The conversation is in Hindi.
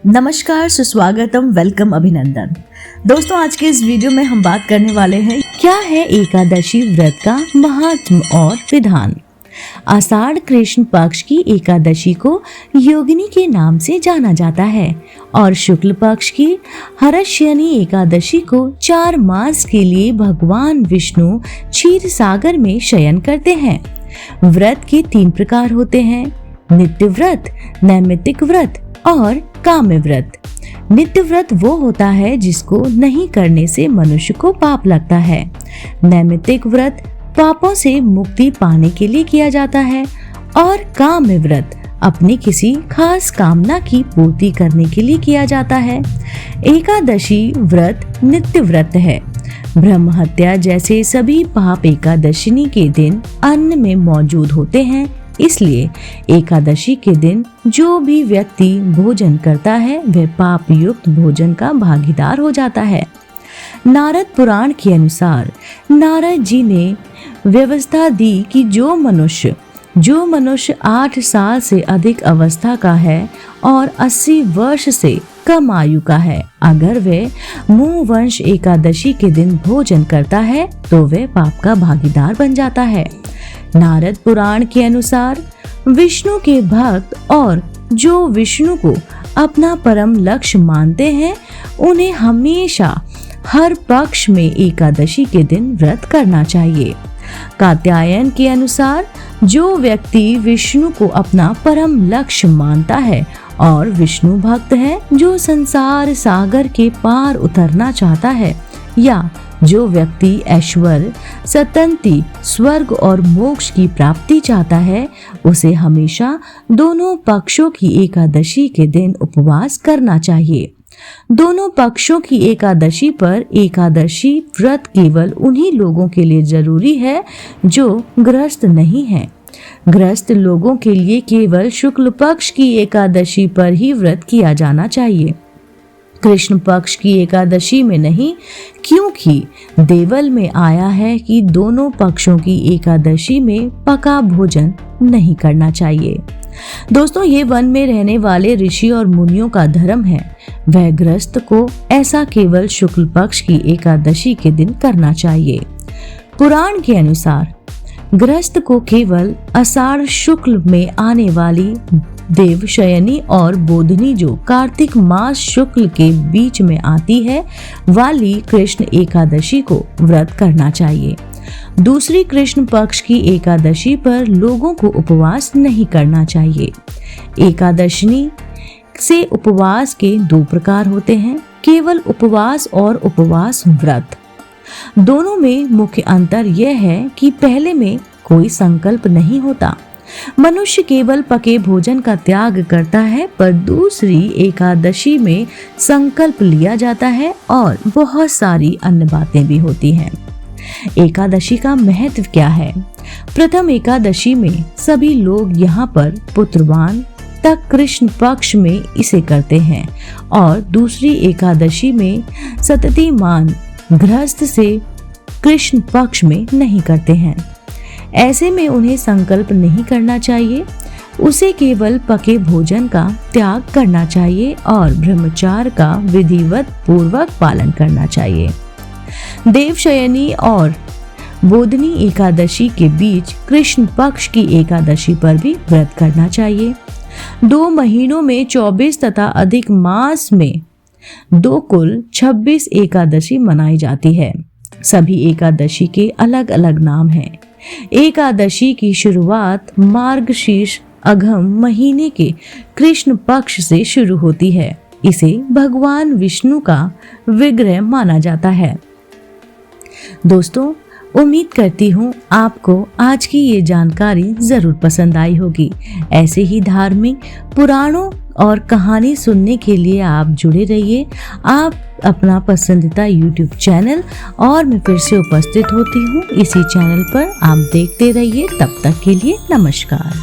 नमस्कार, सुस्वागतम, वेलकम, अभिनंदन। दोस्तों, आज के इस वीडियो में हम बात करने वाले हैं क्या है एकादशी व्रत का महात्म और विधान। आषाढ़ कृष्ण पक्ष की एकादशी को योगिनी के नाम से जाना जाता है और शुक्ल पक्ष की हर्षयनी एकादशी को 4 मास के लिए भगवान विष्णु क्षीर सागर में शयन करते हैं। व्रत के 3 प्रकार होते हैं: नित्य व्रत, नैमित्तिक व्रत और काम्य व्रत। नित्य व्रत वो होता है जिसको नहीं करने से मनुष्य को पाप लगता है। नैमित्तिक व्रत पापों से मुक्ति पाने के लिए किया जाता है और काम्य व्रत अपनी किसी खास कामना की पूर्ति करने के लिए किया जाता है। एकादशी व्रत नित्य व्रत है। ब्रह्म हत्या जैसे सभी पाप एकादशिनी के दिन अन्न में मौजूद होते हैं, इसलिए एकादशी के दिन जो भी व्यक्ति भोजन करता है वह पाप युक्त भोजन का भागीदार हो जाता है। नारद पुराण के अनुसार नारद जी ने व्यवस्था दी कि जो मनुष्य 8 साल से अधिक अवस्था का है और 80 वर्ष से कम आयु का है, अगर वे मुंह वंश एकादशी के दिन भोजन करता है तो वे पाप का भागीदार बन जाता है। नारद पुराण के अनुसार विष्णु के भक्त और जो विष्णु को अपना परम लक्ष्य मानते हैं उन्हें हमेशा हर पक्ष में एकादशी के दिन व्रत करना चाहिए। कात्यायन के अनुसार जो व्यक्ति विष्णु को अपना परम लक्ष्य मानता है और विष्णु भक्त है, जो संसार सागर के पार उतरना चाहता है या जो व्यक्ति ऐश्वर्य, सतंती, स्वर्ग और मोक्ष की प्राप्ति चाहता है, उसे हमेशा दोनों पक्षों की एकादशी के दिन उपवास करना चाहिए। दोनों पक्षों की एकादशी पर एकादशी व्रत केवल उन्हीं लोगों के लिए जरूरी है जो गृहस्थ नहीं है। गृहस्थ लोगों के लिए केवल शुक्ल पक्ष की एकादशी पर ही व्रत किया जाना चाहिए, कृष्ण पक्ष की एकादशी में नहीं, क्योंकि देवल में आया है कि दोनों पक्षों की एकादशी में पका भोजन नहीं करना चाहिए। दोस्तों, ये वन में रहने वाले ऋषि और मुनियों का धर्म है। वह गृहस्थ को ऐसा केवल शुक्ल पक्ष की एकादशी के दिन करना चाहिए। पुराण के अनुसार गृहस्थ को केवल आषाढ़ शुक्ल में आने वाली देवशयनी और बोधनी जो कार्तिक मास शुक्ल के बीच में आती है वाली कृष्ण एकादशी को व्रत करना चाहिए। दूसरी कृष्ण पक्ष की एकादशी पर लोगों को उपवास नहीं करना चाहिए। एकादशनी से उपवास के 2 प्रकार होते हैं: केवल उपवास और उपवास व्रत। दोनों में मुख्य अंतर यह है कि पहले में कोई संकल्प नहीं होता, मनुष्य केवल पके भोजन का त्याग करता है, पर दूसरी एकादशी में संकल्प लिया जाता है और बहुत सारी अन्य बातें भी होती हैं। एकादशी का महत्व क्या है? प्रथम एकादशी में सभी लोग यहाँ पर पुत्रवान तक कृष्ण पक्ष में इसे करते हैं और दूसरी एकादशी में सततिमान गृहस्थ से कृष्ण पक्ष में नहीं करते हैं। ऐसे में उन्हें संकल्प नहीं करना चाहिए, उसे केवल पके भोजन का त्याग करना चाहिए और ब्रह्मचार्य का विधिवत पूर्वक पालन करना चाहिए। देवशयनी और बोधनी एकादशी के बीच कृष्ण पक्ष की एकादशी पर भी व्रत करना चाहिए। 2 महीनों में 24 तथा अधिक मास में 2 कुल 26 एकादशी मनाई जाती है। सभी एकादशी के अलग अलग नाम हैं। एकादशी की शुरुआत मार्गशीर्ष अघम महीने के कृष्ण पक्ष से शुरू होती है। इसे भगवान विष्णु का विग्रह माना जाता है। दोस्तों, उम्मीद करती हूँ आपको आज की ये जानकारी जरूर पसंद आई होगी। ऐसे ही धार्मिक पुराणों और कहानी सुनने के लिए आप जुड़े रहिए। आप अपना पसंदीदा YouTube चैनल और मैं फिर से उपस्थित होती हूँ इसी चैनल पर। आप देखते रहिए। तब तक के लिए नमस्कार।